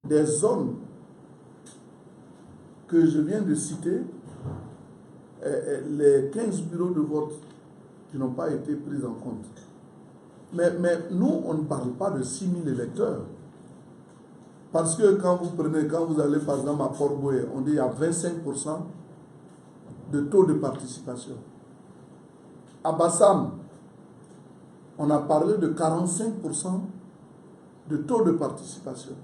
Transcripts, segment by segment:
des zones que je viens de citer, les 15 bureaux de vote qui n'ont pas été pris en compte. Mais nous, on ne parle pas de 6 000 électeurs. Parce que quand vous allez par exemple à Port-Boué, on dit qu'il y a 25% de taux de participation. À Bassam, on a parlé de 45% de taux de participation.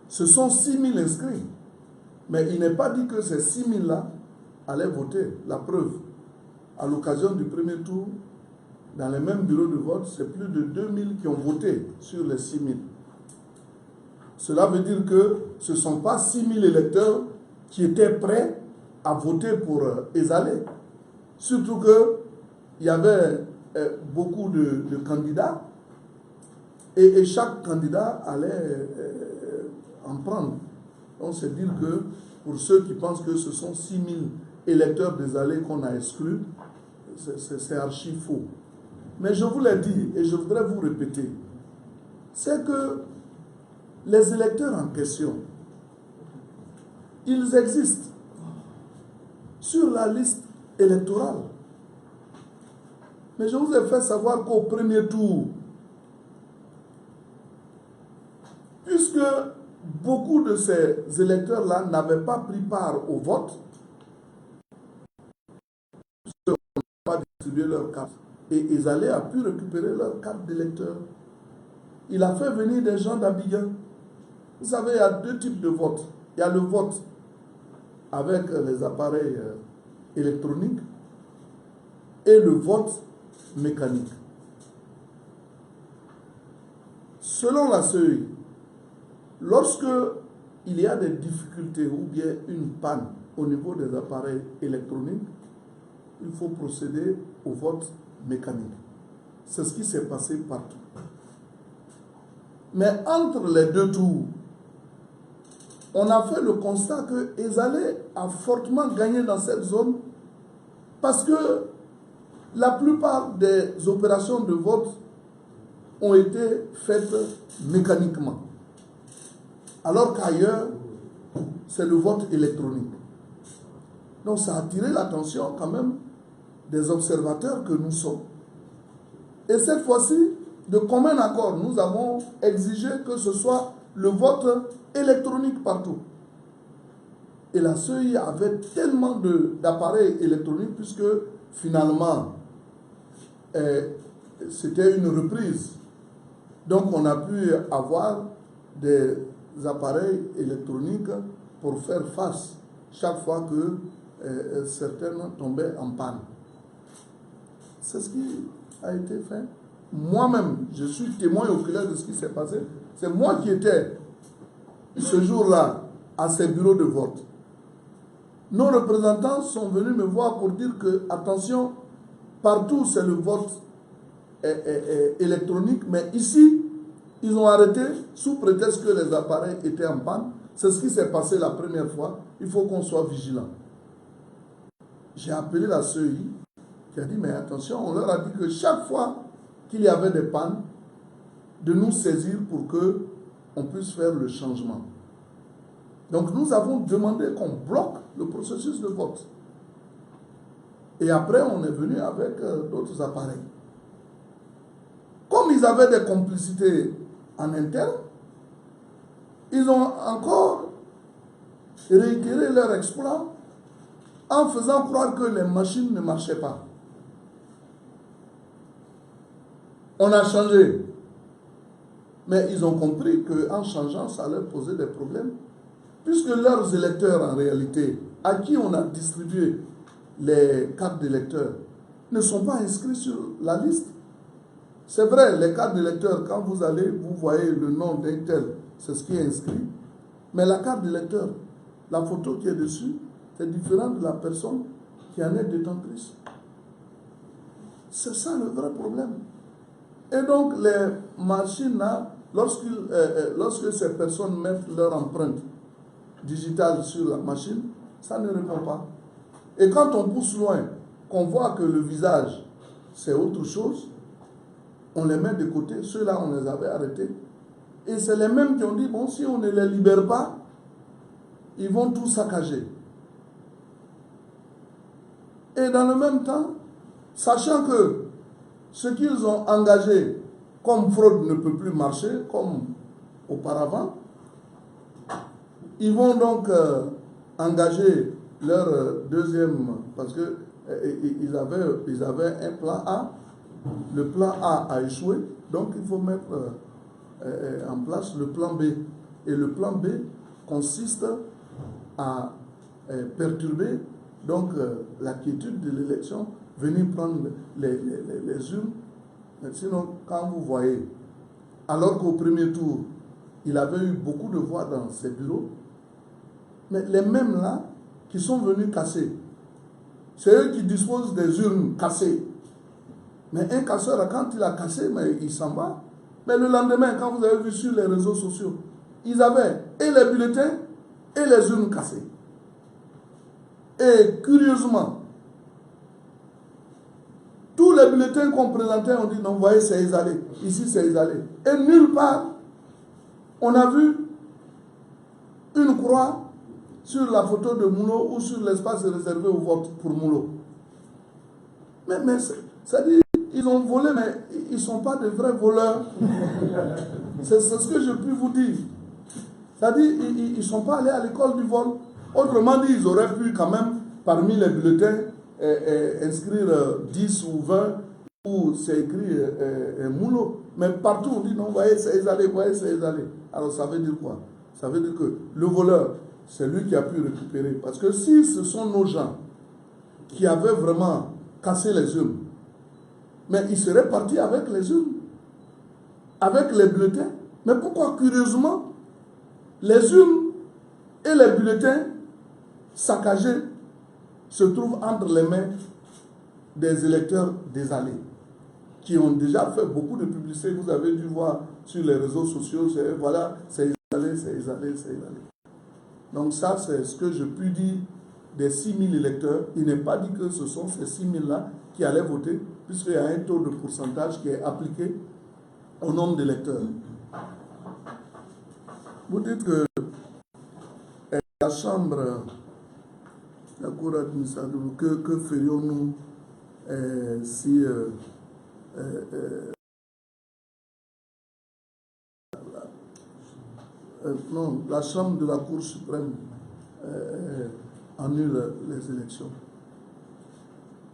Ce sont 6 000 inscrits. Mais il n'est pas dit que ces 6 000-là allaient voter. La preuve, à l'occasion du premier tour, dans les mêmes bureaux de vote, c'est plus de 2 000 qui ont voté sur les 6 000. Cela veut dire que ce ne sont pas 6 000 électeurs qui étaient prêts à voter pour Ezalé. Surtout qu'il y avait beaucoup de candidats et chaque candidat allait en prendre. Donc c'est dire que pour ceux qui pensent que ce sont 6 000 électeurs d'Ezalé qu'on a exclus, c'est archi faux. Mais je vous l'ai dit et je voudrais vous répéter, c'est que les électeurs en question, ils existent sur la liste électorale. Mais je vous ai fait savoir qu'au premier tour, puisque beaucoup de ces électeurs-là n'avaient pas pris part au vote, ils n'ont pas distribué leur carte. Et Ezalé a pu récupérer leur carte d'électeur. Il a fait venir des gens d'Abidjan. Vous savez, il y a deux types de vote. Il y a le vote avec les appareils électroniques et le vote mécanique. Selon la CEI, lorsque il y a des difficultés ou bien une panne au niveau des appareils électroniques, il faut procéder au vote mécanique. C'est ce qui s'est passé partout. Mais entre les deux tours, on a fait le constat que Ezalé a fortement gagné dans cette zone parce que la plupart des opérations de vote ont été faites mécaniquement. Alors qu'ailleurs, c'est le vote électronique. Donc ça a attiré l'attention quand même des observateurs que nous sommes. Et cette fois-ci, de commun accord, nous avons exigé que ce soit le vote électronique partout. Et la CEI avait tellement d'appareils électroniques puisque finalement, c'était une reprise. Donc on a pu avoir des appareils électroniques pour faire face chaque fois que certaines tombaient en panne. C'est ce qui a été fait. Moi-même, je suis témoin oculaire de ce qui s'est passé. C'est moi qui étais ce jour-là à ces bureaux de vote. Nos représentants sont venus me voir pour dire que, attention, partout c'est le vote électronique, mais ici, ils ont arrêté sous prétexte que les appareils étaient en panne. C'est ce qui s'est passé la première fois. Il faut qu'on soit vigilant. J'ai appelé la CEI qui a dit, mais attention, on leur a dit que chaque fois qu'il y avait des pannes, de nous saisir pour qu'on puisse faire le changement. Donc nous avons demandé qu'on bloque le processus de vote. Et après, on est venu avec d'autres appareils. Comme ils avaient des complicités en interne, ils ont encore réitéré leur exploit en faisant croire que les machines ne marchaient pas. On a changé. Mais ils ont compris qu'en changeant, ça leur posait des problèmes. Puisque leurs électeurs, en réalité, à qui on a distribué les cartes d'électeurs, ne sont pas inscrits sur la liste. C'est vrai, les cartes d'électeurs, quand vous allez, vous voyez le nom d'un tel, c'est ce qui est inscrit. Mais la carte d'électeur, la photo qui est dessus, c'est différent de la personne qui en est détentrice. C'est ça le vrai problème. Et donc, les machines, là, lorsque ces personnes mettent leur empreinte digitale sur la machine, ça ne répond pas. Et quand on pousse loin, qu'on voit que le visage, c'est autre chose, on les met de côté. Ceux-là, on les avait arrêtés. Et c'est les mêmes qui ont dit, bon, si on ne les libère pas, ils vont tout saccager. Et dans le même temps, sachant que ce qu'ils ont engagé comme fraude ne peut plus marcher comme auparavant, ils vont donc engager leur deuxième, parce que ils avaient un plan A. Le plan A a échoué, donc il faut mettre en place le plan B. Et le plan B consiste à perturber donc la quiétude de l'élection, venir prendre les urnes. Sinon, quand vous voyez, alors qu'au premier tour, il avait eu beaucoup de voix dans ses bureaux, mais les mêmes là qui sont venus casser, c'est eux qui disposent des urnes cassées. Mais un casseur, quand il a cassé, mais il s'en va. Mais le lendemain, quand vous avez vu sur les réseaux sociaux, ils avaient et les bulletins et les urnes cassées. Et curieusement, tous les bulletins qu'on présentait, on dit non, vous voyez, c'est isolé. Ici, c'est isolé. Et nulle part, on a vu une croix sur la photo de Moulo ou sur l'espace réservé au vote pour Moulo. Mais c'est-à-dire, ils ont volé, mais ils ne sont pas de vrais voleurs. C'est ce que je puis vous dire. C'est-à-dire, ils ne sont pas allés à l'école du vol. Autrement dit, ils auraient pu quand même, parmi les bulletins, inscrire 10 ou 20, où c'est écrit Moulo. Mais partout, on dit non, vous voyez, c'est isolé, vous voyez, c'est isolé. Alors, ça veut dire quoi? Ça veut dire que le voleur, c'est lui qui a pu récupérer. Parce que si ce sont nos gens qui avaient vraiment cassé les urnes, mais ils seraient partis avec les urnes, avec les bulletins. Mais pourquoi, curieusement, les urnes et les bulletins saccagés se trouvent entre les mains des électeurs désalés, qui ont déjà fait beaucoup de publicité. Vous avez dû voir sur les réseaux sociaux, voilà, c'est isolé, c'est isolé, c'est isolé. Donc ça, c'est ce que je puis dire des 6 000 électeurs. Il n'est pas dit que ce sont ces 6 000-là qui allaient voter, puisqu'il y a un taux de pourcentage qui est appliqué au nombre d'électeurs. Vous dites que la Chambre, la Cour administrative, que ferions-nous si non, la Chambre de la Cour suprême annule les élections.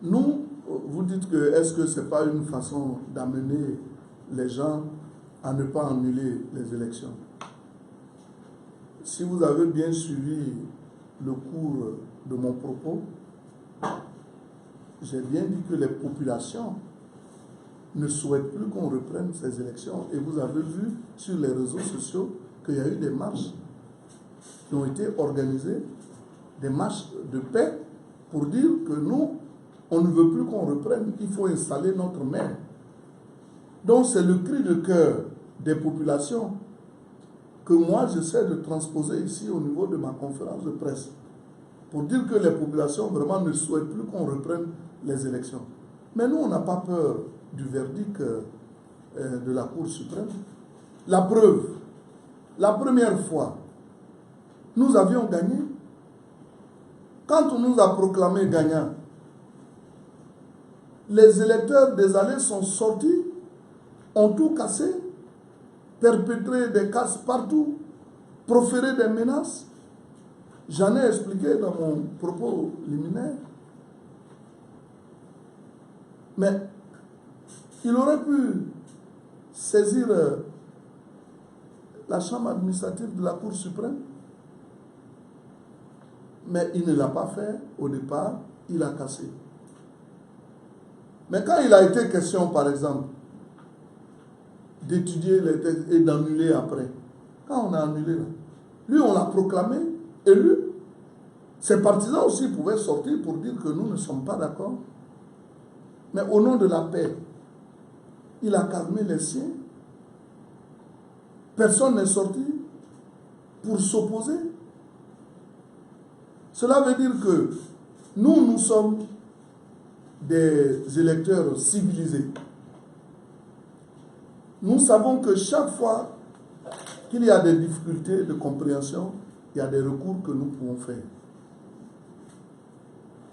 Nous, vous dites que est-ce que ce n'est pas une façon d'amener les gens à ne pas annuler les élections? Si vous avez bien suivi le cours de mon propos, j'ai bien dit que les populations ne souhaitent plus qu'on reprenne ces élections. Et vous avez vu sur les réseaux sociaux qu'il y a eu des marches qui ont été organisées, des marches de paix, pour dire que nous, on ne veut plus qu'on reprenne, il faut installer notre maire. Donc c'est le cri de cœur des populations que moi j'essaie de transposer ici au niveau de ma conférence de presse, pour dire que les populations vraiment ne souhaitent plus qu'on reprenne les élections. Mais nous, on n'a pas peur du verdict de la Cour suprême. La preuve, la première fois, nous avions gagné. Quand on nous a proclamés gagnants, les électeurs désalés sont sortis, ont tout cassé, perpétré des casses partout, proféré des menaces. J'en ai expliqué dans mon propos liminaire. Mais il aurait pu saisir la Chambre administrative de la Cour suprême, mais il ne l'a pas fait au départ, il a cassé. Mais quand il a été question, par exemple, d'étudier les textes et d'annuler après, quand on a annulé là, lui on l'a proclamé élu, ses partisans aussi pouvaient sortir pour dire que nous ne sommes pas d'accord. Mais au nom de la paix, il a calmé les siens. Personne n'est sorti pour s'opposer. Cela veut dire que nous sommes des électeurs civilisés. Nous savons que chaque fois qu'il y a des difficultés de compréhension, il y a des recours que nous pouvons faire.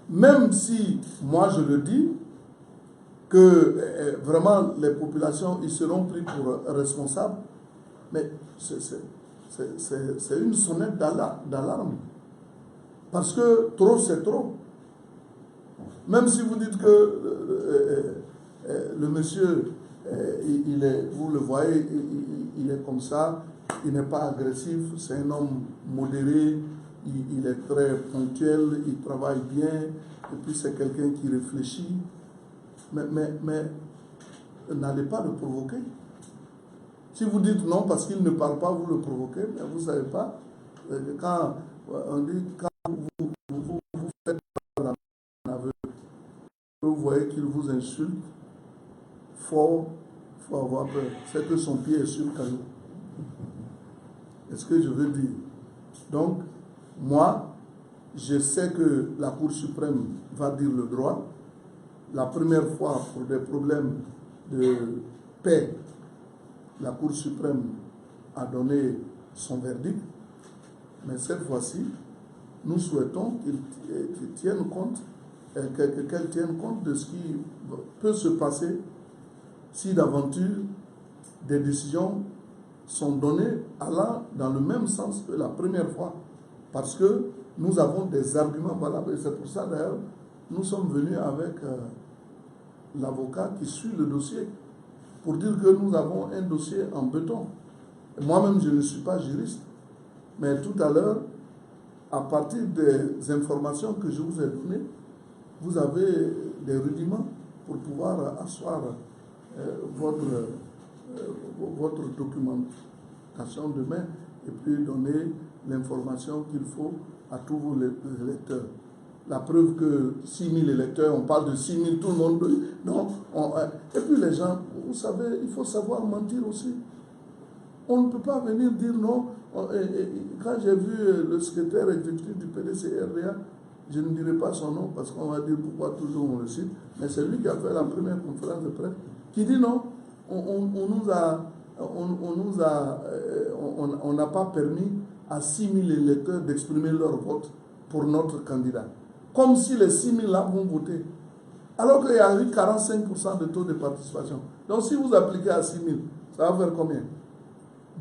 Même si, moi je le dis, que vraiment les populations ils seront pris pour responsables, mais c'est une sonnette d'alarme. Parce que trop, c'est trop. Même si vous dites que le monsieur, vous le voyez, il est comme ça, il n'est pas agressif, c'est un homme modéré, il est très ponctuel, il travaille bien, et puis c'est quelqu'un qui réfléchit. Mais n'allez pas le provoquer. Si vous dites non parce qu'il ne parle pas, vous le provoquez, mais vous ne savez pas. Quand on dit, quand vous faites un aveu, vous voyez qu'il vous insulte, faut avoir peur. C'est que son pied est sur le caillou. C'est ce que je veux dire. Donc, moi, je sais que la Cour suprême va dire le droit. La première fois, pour des problèmes de paix, la Cour suprême a donné son verdict. Mais cette fois-ci, nous souhaitons qu'elle tienne compte de ce qui peut se passer si d'aventure des décisions sont données allant dans le même sens que la première fois. Parce que nous avons des arguments valables. Et c'est pour ça d'ailleurs, nous sommes venus avec l'avocat qui suit le dossier pour dire que nous avons un dossier en béton. Moi-même, je ne suis pas juriste, mais tout à l'heure, à partir des informations que je vous ai données, vous avez des rudiments pour pouvoir asseoir votre documentation demain et puis donner l'information qu'il faut à tous vos électeurs. La preuve que 6 000 électeurs, on parle de 6 000, tout le monde... Non, et puis les gens, vous savez, il faut savoir mentir aussi. On ne peut pas venir dire non. Quand j'ai vu le secrétaire exécutif du PDCRDA, je ne dirai pas son nom parce qu'on va dire pourquoi toujours on le cite, mais c'est lui qui a fait la première conférence de presse, qui dit non, on n'a pas permis à 6 000 électeurs d'exprimer leur vote pour notre candidat. Comme si les 6 000 là vont voter. Alors qu'il y a eu 45% de taux de participation. Donc si vous appliquez à 6 000, ça va faire combien?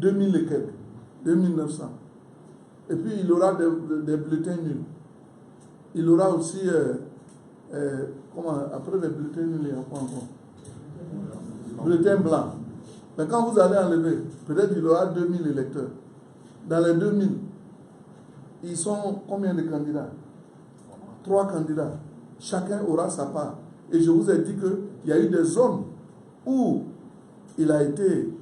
2 000 et quelques, 2 900. Et puis il aura des bulletins nuls. Il aura aussi, après les bulletins nuls, il y a quoi encore? Bulletins blancs. Mais quand vous allez enlever, peut-être il aura 2 000 électeurs. Dans les 2 000, ils sont combien de candidats? 3 candidats. Chacun aura sa part. Et je vous ai dit qu'il y a eu des zones où il a été,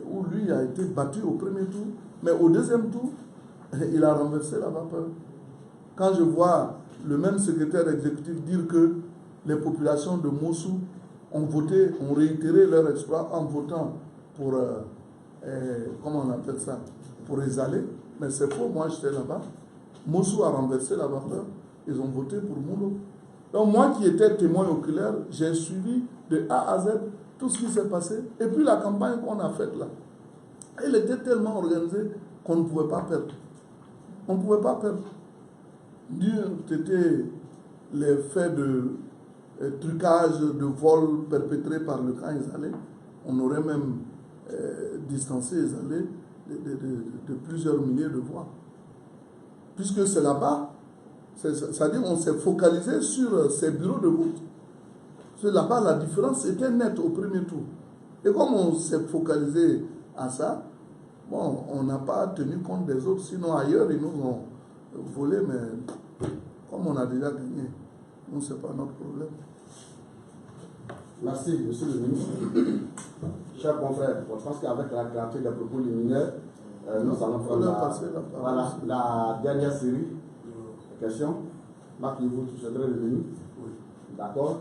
où lui a été battu au premier tour, mais au deuxième tour, il a renversé la vapeur. Quand je vois le même secrétaire exécutif dire que les populations de Mossou ont voté, ont réitéré leur espoir en votant pour, comment on appelle ça, pour Ezalé, mais c'est faux, moi j'étais là-bas. Mossou a renversé la vapeur, ils ont voté pour Moulo. Donc moi qui étais témoin oculaire, j'ai suivi de A à Z tout ce qui s'est passé. Et puis la campagne qu'on a faite là, elle était tellement organisée qu'on ne pouvait pas perdre. On ne pouvait pas perdre. C'était les faits de trucage, de vol perpétrés par le camp Ezalé. On aurait même distancé Ezalé de plusieurs milliers de voix. Puisque c'est là-bas, c'est-à-dire on s'est focalisé sur ces bureaux de vote. Parce que là-bas, la différence était nette au premier tour. Et comme on s'est focalisé à ça, bon, on n'a pas tenu compte des autres. Sinon, ailleurs, ils nous ont volé, mais comme on a déjà gagné, nous, ce n'est pas notre problème. Merci, monsieur le ministre. Chers confrères, je pense qu'avec la clarté des propos liminaires, nous allons prendre la dernière série de questions. Marc, vous souhaiterez revenir? Oui. D'accord.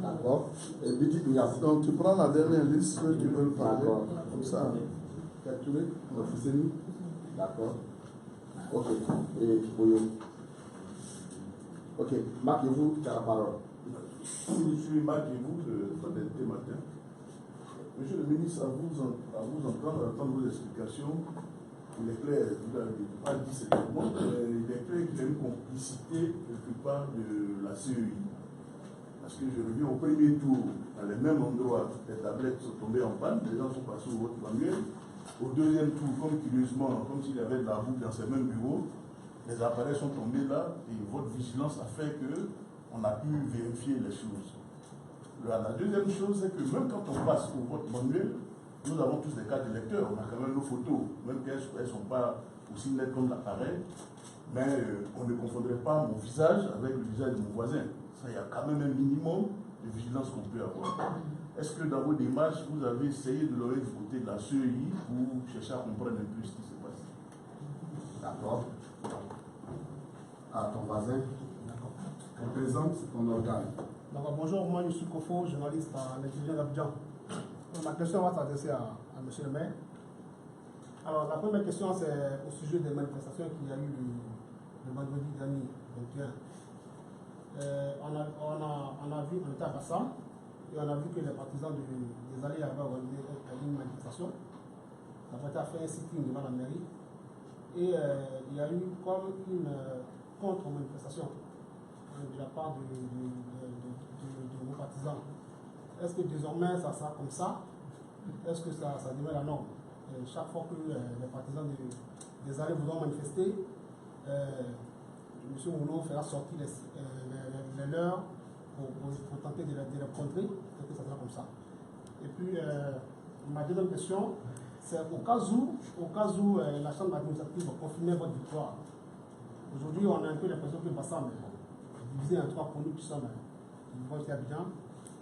D'accord. Et Bidi Ignace. Donc tu prends la dernière liste que tu veux parler. D'accord. Comme ça. Calculé. Officiellement. D'accord. Ok. Et Boyo. Ok, Marc, vous, tu as la parole. Monsieur Marc et vous, de Fraternité Matin. Monsieur le ministre, à vous entendre vos explications, il est clair, vous n'avez pas dit c'est tout le monde, il est clair qu'il y a une complicité quelque part de la CEI. Parce que je reviens au premier tour, dans les mêmes endroits, les tablettes sont tombées en panne, les gens sont passés au vote manuel. Au deuxième tour, comme curieusement, comme s'il y avait de la boue dans ces mêmes bureaux, les appareils sont tombés là et votre vigilance a fait qu'on a pu vérifier les choses. La deuxième chose, c'est que même quand on passe au vote manuel, nous avons tous des cartes d'électeurs, on a quand même nos photos, même qu'elles ne sont pas aussi nettes comme l'appareil, mais on ne confondrait pas mon visage avec le visage de mon voisin. Ça, il y a quand même un minimum de vigilance qu'on peut avoir. Est-ce que dans vos démarches, vous avez essayé de l'oreille du côté de la CEI pour chercher à comprendre un peu ce qui se passe? D'accord. À ton voisin. D'accord. Représente ton organe. Donc, bonjour, moi je suis Kofo, journaliste à l'intelligence d'Abidjan. Ma question va s'adresser à M. le maire. Alors, la première question, c'est au sujet des manifestations qu'il y a eu le vendredi dernier, 21. On a vu, on était à Bassam, et on a vu que les partisans des Alliés avaient organisé une manifestation. Ça a fait un sitting devant la mairie. Et il y a eu comme une contre-manifestation de la part de vos partisans. Est-ce que désormais ça sera comme ça? Est-ce que ça devient la norme? Chaque fois que les partisans des Alliés voudront manifester, M. Mouno fera sortir les leurs pour tenter de les contrer. Est-ce que ça sera comme ça? Et puis, ma deuxième question, c'est au cas où la Chambre administrative va confirmer votre victoire. Aujourd'hui, on a un peu l'impression que Bassam est divisé en trois pour nous qui sommes ici à Abidjan.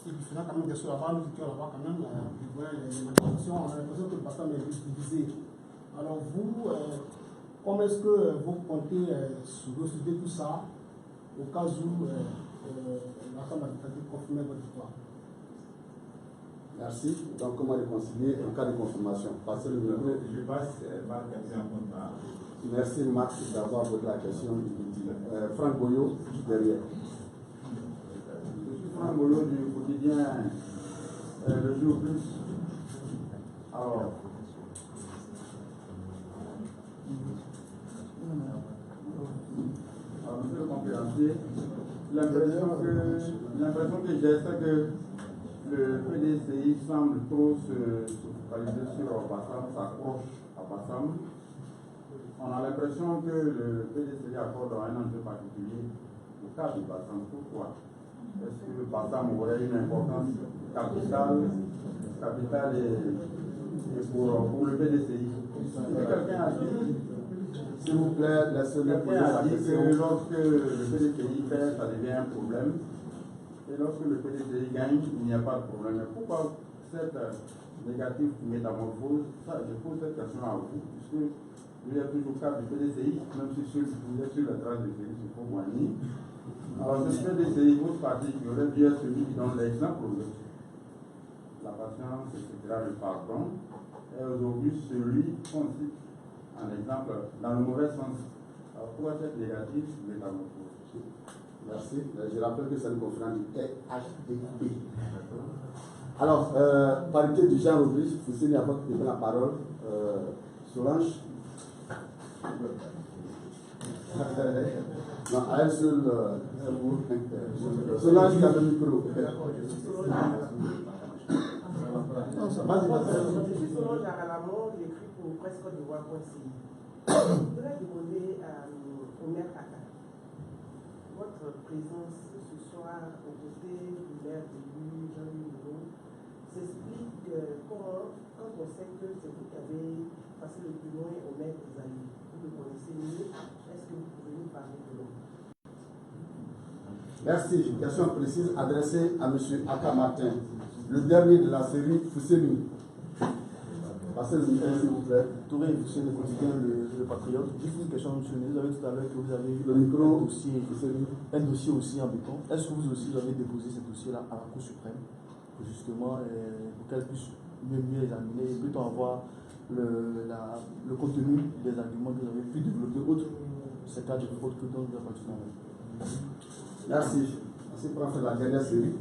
Et puis finalement, quand même, bien sûr, là-bas, nous étions là-bas quand même, les manifestations, on a l'impression que Bassam est divisé. Alors vous, comment est-ce que vous comptez refuser tout ça au cas où la Chambre administrative confirme votre victoire? Merci. Donc, comment réconcilier en cas de confirmation? Passez le micro. Je passe par quelqu'un contre. Merci, Marc, d'avoir posé la question. Franck Boyo, derrière. Je suis Franck Boyo du quotidien Le Jour Plus. Alors, monsieur le conférencier, l'impression que j'ai, c'est que le PDCI semble trop se focaliser sur Bassam, s'accroche à Bassam. On a l'impression que le PDCI accorde un enjeu particulier au cas de Bassam. Pourquoi? Est-ce que Bassam aurait une importance capitale et pour le PDCI? Et quelqu'un a dit, s'il vous plaît, laissez-le poser la question. Que lorsque le PDCI perd, ça devient un problème. Et lorsque le PDCI gagne, il n'y a pas de problème. Mais pourquoi cette négative métamorphose? Ça, je pose cette question à vous, puisque il y a toujours le cas du PDCI, même si ceux qui pouvaient sur la trace de Félix Houphouët-Boigny. Alors, ce PDCI, votre parti, qui aurait dû être celui qui donne l'exemple aux autres. La patience, etc., le pardon, est aujourd'hui celui qu'on cite en exemple dans le mauvais sens. Alors, pourquoi cette négative métamorphose? Merci. Je rappelle que c'est une conférence du THDP. Alors, parité du genre oblige, vous avez avant de la parole. Solange. Non, à elle seule, Solange qui a le micro. Je suis Solange Aralamon, j'écris pour Presque d'Ivoire.ci. Je voudrais demander au maire Aka, votre présence ce soir aux côtés du maire élu Jean-Louis Mouno s'explique comment, quand on sait que c'est vous qui avez passé le plus loin au maire des Alliés, vous le connaissez mieux, est-ce que vous pouvez nous parler de l'homme? Merci. Une question précise adressée à M. Aka Martin, le dernier de la série Fousseni. Passez le micro, s'il vous plaît. Touré, c'est le quotidien le Patriote. Juste une question, monsieur le ministre. Vous avez tout à l'heure que vous avez eu le micro, un dossier aussi en béton. Est-ce que vous aussi avez déposé ce dossier-là à la Cour suprême pour justement pour qu'elle puisse mieux examiner et plutôt avoir le contenu des arguments que vous avez pu développer autre ces cas de fraude que dont nous avons parlé. Merci. Merci pour faire la dernière série.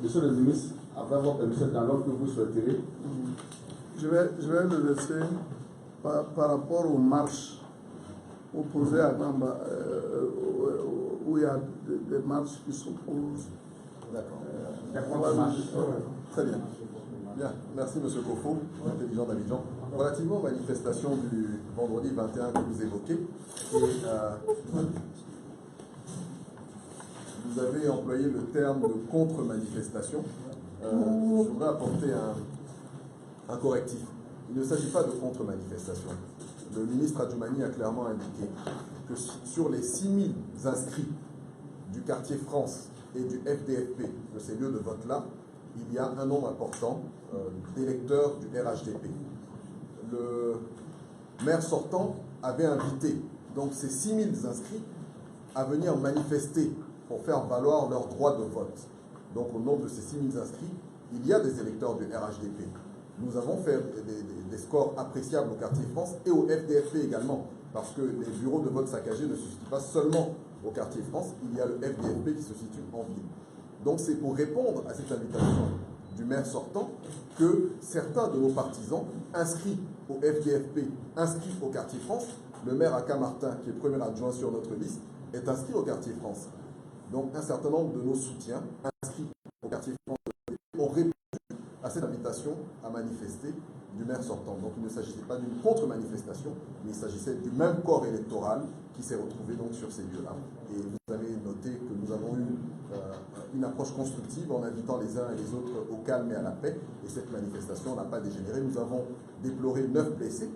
Monsieur le ministre, après votre permission, dans l'ordre que vous souhaiterez. Je vais le laisser par rapport aux marches opposées à Gamba, où il y a des marches qui s'opposent. D'accord. Très bien. Bien, merci M. Kofo, intelligent d'Abidjan. Relativement aux manifestations du vendredi 21 que vous évoquez, vous avez employé le terme de contre-manifestation. Je voudrais apporter un correctif. Il ne s'agit pas de contre-manifestation. Le ministre Adjoumani a clairement indiqué que sur les 6000 inscrits du quartier France et du FDFP, de ces lieux de vote-là, il y a un nombre important d'électeurs du RHDP. Le maire sortant avait invité donc ces 6000 inscrits à venir manifester pour faire valoir leur droit de vote. Donc au nombre de ces 6000 inscrits, il y a des électeurs du RHDP. Nous avons fait des scores appréciables au quartier France et au FDFP également, parce que les bureaux de vote saccagés ne se situent pas seulement au quartier France, il y a le FDFP qui se situe en ville. Donc c'est pour répondre à cette invitation du maire sortant que certains de nos partisans inscrits au FDFP, inscrits au quartier France, le maire Aka Martin, qui est premier adjoint sur notre liste, est inscrit au quartier France. Donc un certain nombre de nos soutiens inscrits au quartier France ont répondu à cette invitation à manifester du maire sortant. Donc il ne s'agissait pas d'une contre-manifestation, mais il s'agissait du même corps électoral qui s'est retrouvé donc sur ces lieux-là. Et vous avez noté que nous avons eu une approche constructive en invitant les uns et les autres au calme et à la paix. Et cette manifestation n'a pas dégénéré. Nous avons déploré 9 blessés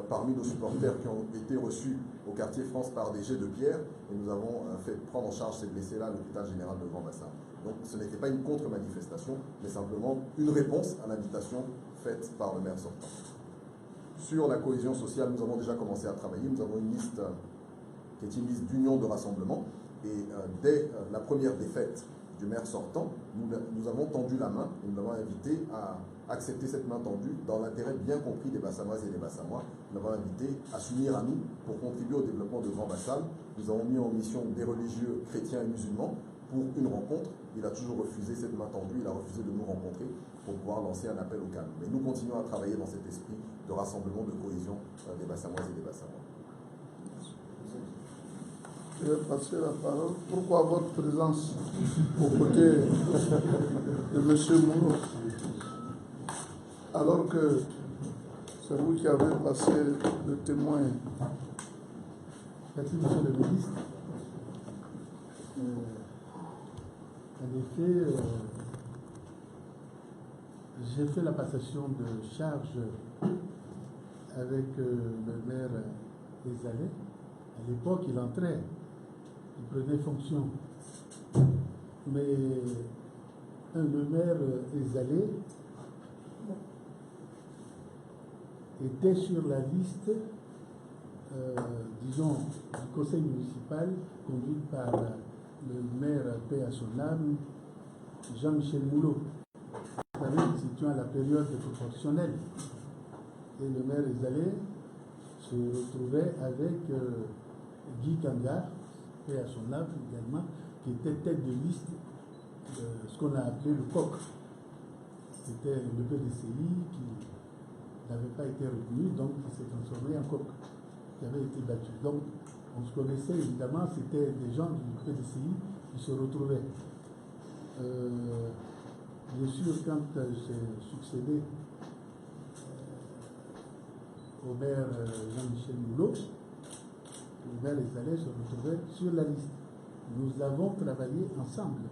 parmi nos supporters qui ont été reçus au quartier France par des jets de pierre. Et nous avons fait prendre en charge ces blessés-là à l'hôpital général de Grand-Bassam. Donc ce n'était pas une contre-manifestation, mais simplement une réponse à l'invitation faite par le maire sortant. Sur la cohésion sociale, nous avons déjà commencé à travailler. Nous avons une liste qui est une liste d'union de rassemblement. Et dès la première défaite du maire sortant, nous avons tendu la main et nous l'avons invité à accepter cette main tendue dans l'intérêt bien compris des Bassamoises et des Bassamois. Nous l'avons invité à s'unir à nous pour contribuer au développement de Grand-Bassam. Nous avons mis en mission des religieux chrétiens et musulmans pour une rencontre. Il a toujours refusé cette main tendue, il a refusé de nous rencontrer pour pouvoir lancer un appel au calme. Mais nous continuons à travailler dans cet esprit de rassemblement, de cohésion des Bassamoises et des Bassamois. Je vais passer la parole. Pourquoi votre présence aux côtés de M. Moulou, alors que c'est vous qui avez passé le témoin? Merci, monsieur le ministre. En effet, j'ai fait la passation de charge avec le maire Ezalé. À l'époque, il entrait, il prenait fonction. Mais le maire Ezalé était sur la liste, disons, du conseil municipal conduit par le maire paix à son âme, Jean-Michel Moulot. Vous savez, nous étions à la période proportionnelle. Et le maire Ezalé se retrouvait avec Guy Kangar, paix à son âme également, qui était tête de liste de ce qu'on a appelé le COC. C'était le PDCI qui n'avait pas été retenu, donc qui s'est transformé en COC, qui avait été battu. Donc, on se connaissait évidemment, c'était des gens du PDCI qui se retrouvaient. Bien sûr, quand j'ai succédé au maire Jean-Michel Moulot, le maire Ezalé se retrouvait sur la liste. Nous avons travaillé ensemble.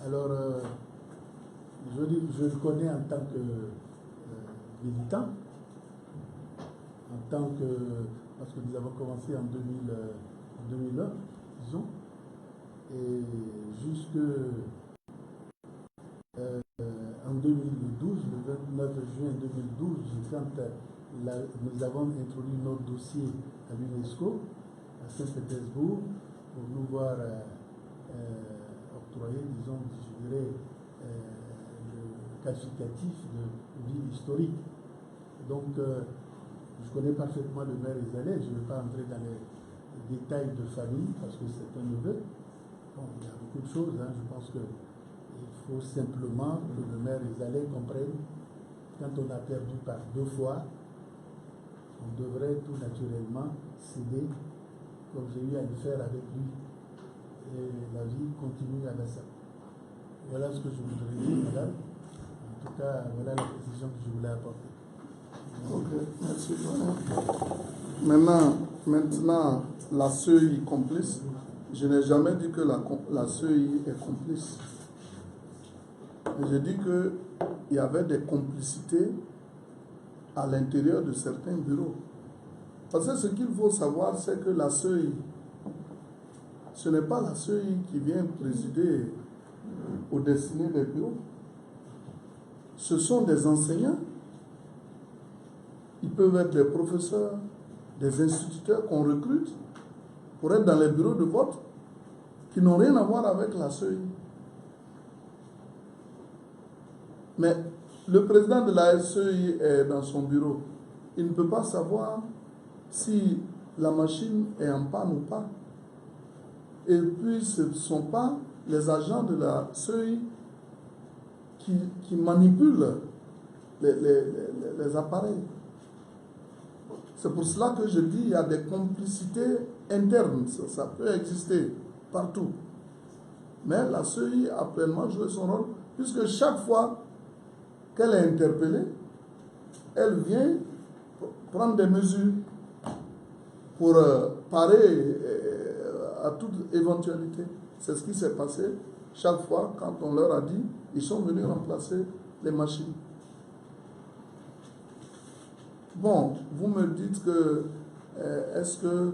Alors, je le connais en tant que militant, en tant que... parce que nous avons commencé en 2001, disons, et jusque en 2012, le 29 juin 2012, quand nous avons introduit notre dossier à l'UNESCO, à Saint-Pétersbourg, pour nous voir octroyer, disons, je dirais, le qualificatif de ville historique. Donc, je connais parfaitement le maire Ezalé, je ne vais pas entrer dans les détails de famille, parce que c'est un neveu, Bon, il y a beaucoup de choses. Hein. Je pense qu'il faut simplement que le maire Ezalé comprenne, quand on a perdu par 2 fois, on devrait tout naturellement céder, comme j'ai eu à le faire avec lui. Et la vie continue à ça. Voilà ce que je voudrais dire, madame. En tout cas, voilà la précision que je voulais apporter. Ok, merci. Maintenant, la CEI complice. Je n'ai jamais dit que la CEI est complice. J'ai dit qu'il y avait des complicités à l'intérieur de certains bureaux. Parce que ce qu'il faut savoir, c'est que la CEI, ce n'est pas la CEI qui vient présider aux destinées des bureaux. Ce sont des enseignants. Ils peuvent être des professeurs, des instituteurs qu'on recrute pour être dans les bureaux de vote qui n'ont rien à voir avec la CEI. Mais le président de la CEI est dans son bureau. Il ne peut pas savoir si la machine est en panne ou pas. Et puis, ce ne sont pas les agents de la CEI qui manipulent les appareils. C'est pour cela que je dis qu'il y a des complicités internes. Ça peut exister partout. Mais la CEI a pleinement joué son rôle, puisque chaque fois qu'elle est interpellée, elle vient prendre des mesures pour parer à toute éventualité. C'est ce qui s'est passé chaque fois quand on leur a dit, ils sont venus remplacer les machines. Bon, vous me dites que, est-ce que,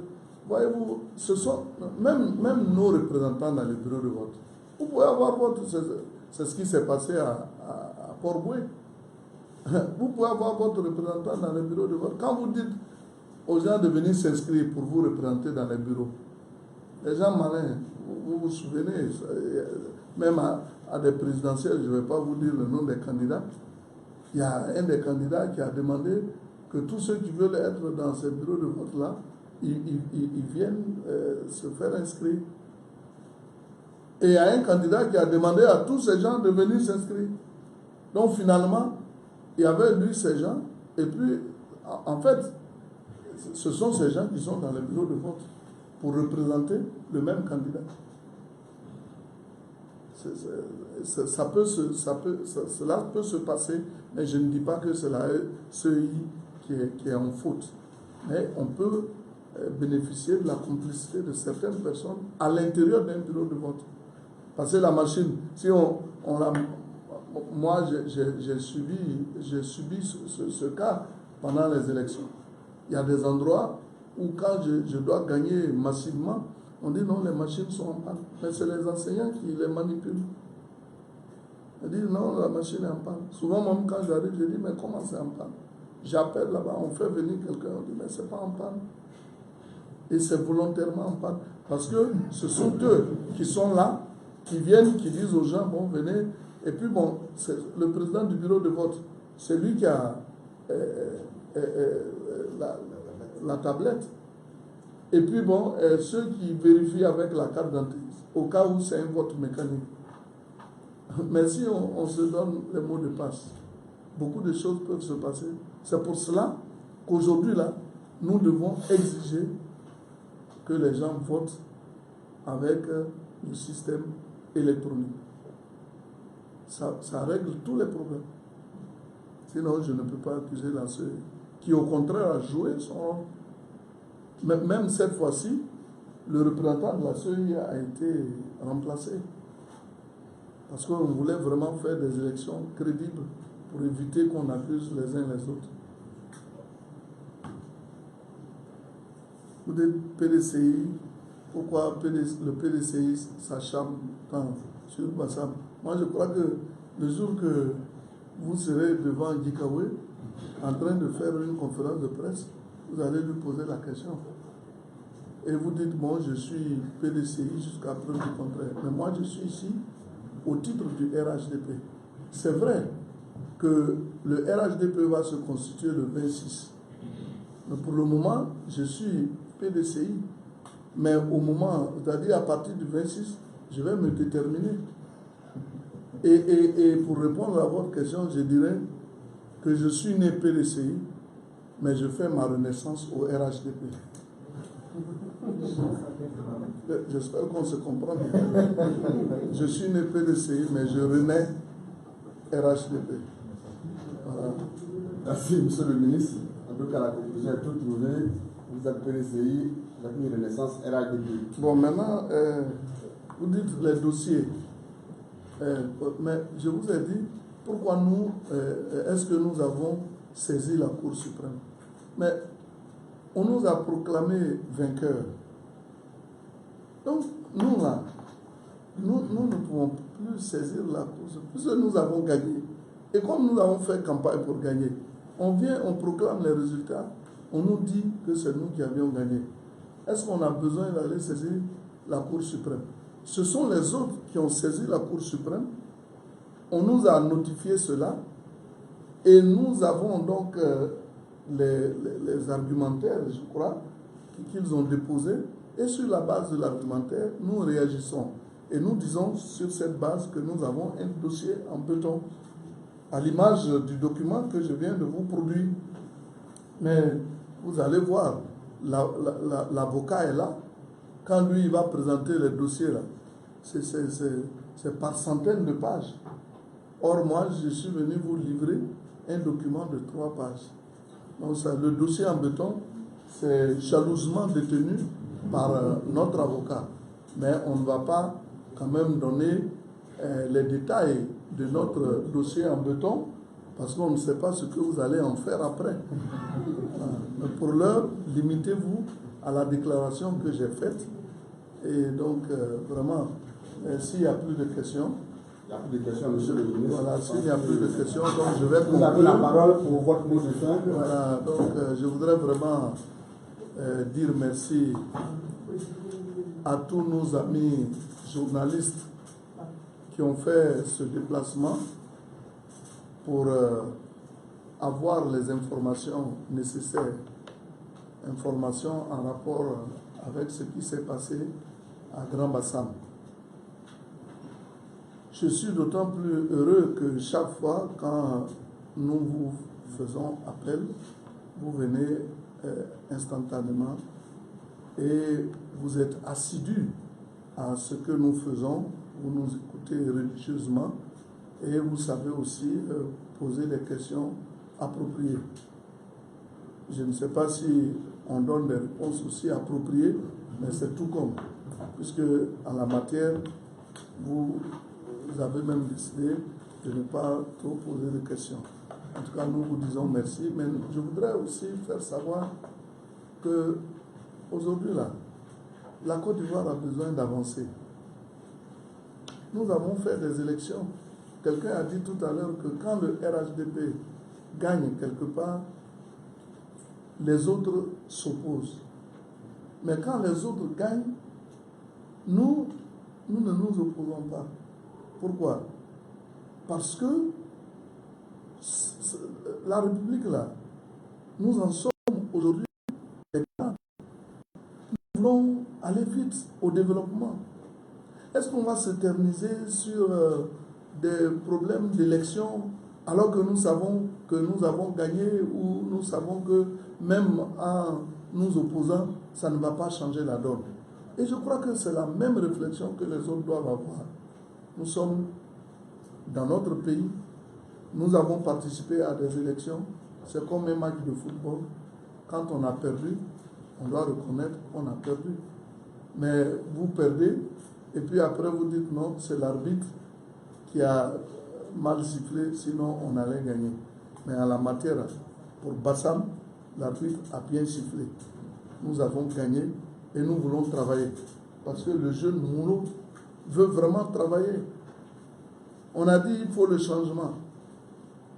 voyez-vous, ce sont, même nos représentants dans les bureaux de vote, vous pouvez avoir votre, c'est ce qui s'est passé à Port-Boué. Vous pouvez avoir votre représentant dans les bureaux de vote. Quand vous dites aux gens de venir s'inscrire pour vous représenter dans les bureaux, les gens malins, vous vous souvenez, même à des présidentielles, je ne vais pas vous dire le nom des candidats, il y a un des candidats qui a demandé que tous ceux qui veulent être dans ces bureaux de vote-là, ils viennent se faire inscrire. Et il y a un candidat qui a demandé à tous ces gens de venir s'inscrire. Donc finalement, il y avait lui, ces gens, et puis, en fait, ce sont ces gens qui sont dans les bureaux de vote pour représenter le même candidat. Cela peut se passer, mais je ne dis pas que c'est la CEI qui est en faute. Mais on peut bénéficier de la complicité de certaines personnes à l'intérieur d'un bureau de vote. Parce que la machine, si on la... Moi, j'ai subi ce cas pendant les élections. Il y a des endroits où quand je dois gagner massivement, on dit non, les machines sont en panne. Mais c'est les enseignants qui les manipulent. Ils disent non, la machine est en panne. Souvent, même quand j'arrive, je dis mais comment c'est en panne? J'appelle là-bas, on fait venir quelqu'un, on dit mais c'est pas en panne. Et c'est volontairement en panne. Parce que ce sont eux qui sont là, qui viennent, qui disent aux gens, bon, venez. Et puis bon, c'est le président du bureau de vote, c'est lui qui a la tablette. Et puis bon, ceux qui vérifient avec la carte d'identité, au cas où c'est un vote mécanique. Mais si on se donne les mots de passe, beaucoup de choses peuvent se passer. C'est pour cela qu'aujourd'hui, là, nous devons exiger que les gens votent avec le système électronique. Ça règle tous les problèmes. Sinon, je ne peux pas accuser la CEI, qui au contraire a joué son rôle. Même cette fois-ci, le représentant de la CEI a été remplacé. Parce qu'on voulait vraiment faire des élections crédibles pour éviter qu'on accuse les uns les autres. Vous dites PDCI, pourquoi le PDCI s'acharne tant sur Bassam? Moi, je crois que le jour que vous serez devant Gikawe, en train de faire une conférence de presse, vous allez lui poser la question. Et vous dites, bon, je suis PDCI jusqu'à preuve du contraire. Mais moi, je suis ici au titre du RHDP. C'est vrai que le RHDP va se constituer le 26. Mais pour le moment, je suis PDCI. Mais au moment, c'est-à-dire à partir du 26, je vais me déterminer. Et pour répondre à votre question, je dirais que je suis né PDCI, mais je fais ma renaissance au RHDP. J'espère qu'on se comprend. Je suis né PDCI, mais je renais RHDP. Voilà. Merci, monsieur le ministre. En tout cas, la conclusion est toute trouvée. Vous êtes PDCI, avec une renaissance RHDP. Bon, maintenant, vous dites les dossiers. Mais je vous ai dit, pourquoi nous, est-ce que nous avons saisi la Cour suprême? Mais on nous a proclamé vainqueurs. Donc, nous là, nous ne pouvons plus saisir la Cour suprême, puisque nous avons gagné. Et comme nous avons fait campagne pour gagner, on vient, on proclame les résultats, on nous dit que c'est nous qui avions gagné. Est-ce qu'on a besoin d'aller saisir la Cour suprême? Ce sont les autres qui ont saisi la Cour suprême. On nous a notifié cela et nous avons donc les argumentaires, je crois, qu'ils ont déposés. Et sur la base de l'argumentaire, nous réagissons. Et nous disons sur cette base que nous avons un dossier en béton, à l'image du document que je viens de vous produire. Mais vous allez voir, l'avocat est là. Quand lui il va présenter les dossiers là, c'est par centaines de pages. Or moi, je suis venu vous livrer un document de 3 pages. Donc ça, le dossier en béton, c'est jalousement détenu par notre avocat. Mais on ne va pas quand même donner les détails de notre dossier en béton, parce qu'on ne sait pas ce que vous allez en faire après. Mais pour l'heure, limitez-vous à la déclaration que j'ai faite. Et donc, vraiment, s'il n'y a plus de questions, il n'y a plus de questions, monsieur le ministre. Voilà, s'il n'y a plus de questions, donc je vais conclure. Vous avez la parole pour votre mot de fin. Voilà, donc je voudrais vraiment dire merci à tous nos amis journalistes qui ont fait ce déplacement pour avoir les informations nécessaires, informations en rapport avec ce qui s'est passé à Grand Bassam. Je suis d'autant plus heureux que chaque fois quand nous vous faisons appel, vous venez instantanément et vous êtes assidus à ce que nous faisons, vous nous écoutez religieusement et vous savez aussi poser des questions appropriées. Je ne sais pas si on donne des réponses aussi appropriées, mais c'est tout comme, puisque en la matière, vous avez même décidé de ne pas trop poser de questions. En tout cas, nous vous disons merci, mais je voudrais aussi faire savoir que aujourd'hui, là, la Côte d'Ivoire a besoin d'avancer. Nous avons fait des élections. Quelqu'un a dit tout à l'heure que quand le RHDP gagne quelque part, les autres s'opposent. Mais quand les autres gagnent, nous ne nous opposons pas. Pourquoi? Parce que la République, là, nous en sommes aujourd'hui des grands. Nous voulons aller vite au développement. Est-ce qu'on va s'éterniser sur des problèmes d'élection alors que nous savons que nous avons gagné ou nous savons que même en nous opposant, ça ne va pas changer la donne? Et je crois que c'est la même réflexion que les autres doivent avoir. Nous sommes dans notre pays, nous avons participé à des élections, c'est comme un match de football. Quand on a perdu, on doit reconnaître qu'on a perdu. Mais vous perdez, et puis après vous dites non, c'est l'arbitre qui a mal sifflé, sinon on allait gagner. Mais en la matière, pour Bassam, l'arbitre a bien sifflé. Nous avons gagné et nous voulons travailler. Parce que le jeune Moulo veut vraiment travailler. On a dit qu'il faut le changement.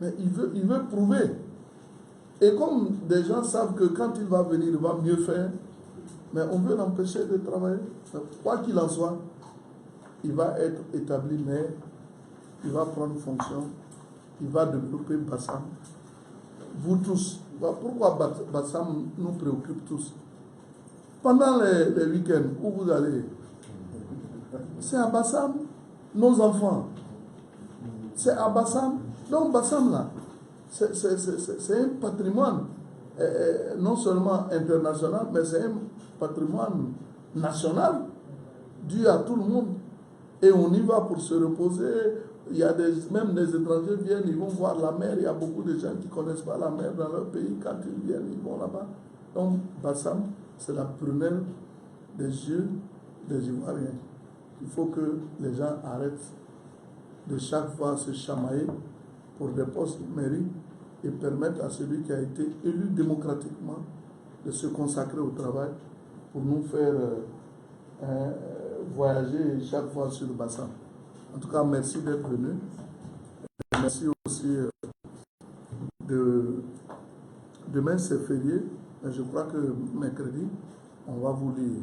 Mais il veut prouver. Et comme des gens savent que quand il va venir, il va mieux faire, mais on veut l'empêcher de travailler. Quoi qu'il en soit, il va être établi maire, il va prendre fonction, il va développer Bassam. Vous tous, pourquoi Bassam nous préoccupe tous? Pendant les week-ends où vous allez, c'est à Bassam, nos enfants. C'est à Bassam. Donc Bassam, là, c'est un patrimoine, non seulement international, mais c'est un patrimoine national, dû à tout le monde. Et on y va pour se reposer. Il y a même des étrangers viennent, ils vont voir la mer. Il y a beaucoup de gens qui ne connaissent pas la mer dans leur pays. Quand ils viennent, ils vont là-bas. Donc Bassam, c'est la prunelle des yeux des Ivoiriens. Il faut que les gens arrêtent de chaque fois se chamailler pour des postes de mairie et permettre à celui qui a été élu démocratiquement de se consacrer au travail pour nous faire voyager chaque fois sur le Bassam. En tout cas, merci d'être venu. Merci aussi demain c'est férié, mais je crois que mercredi, on va vous lire.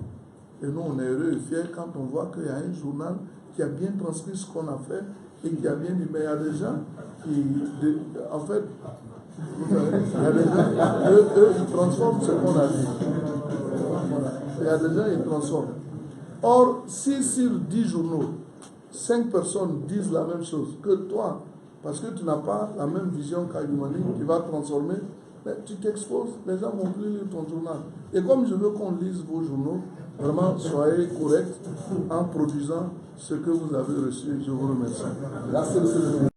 Et nous, on est heureux et fiers quand on voit qu'il y a un journal qui a bien transcrit ce qu'on a fait et qui a bien dit, mais il y a des gens qui, en fait, vous savez, il y a des gens, eux, ils transforment ce qu'on a dit. Voilà. Il y a des gens, ils transforment. Or, si sur 10 journaux, 5 personnes disent la même chose que toi, parce que tu n'as pas la même vision qu'Ayoumani qui va transformer, mais tu t'exposes, les gens vont plus lire ton journal. Et comme je veux qu'on lise vos journaux, vraiment, soyez corrects en produisant ce que vous avez reçu. Je vous remercie. Merci, monsieur le ministre.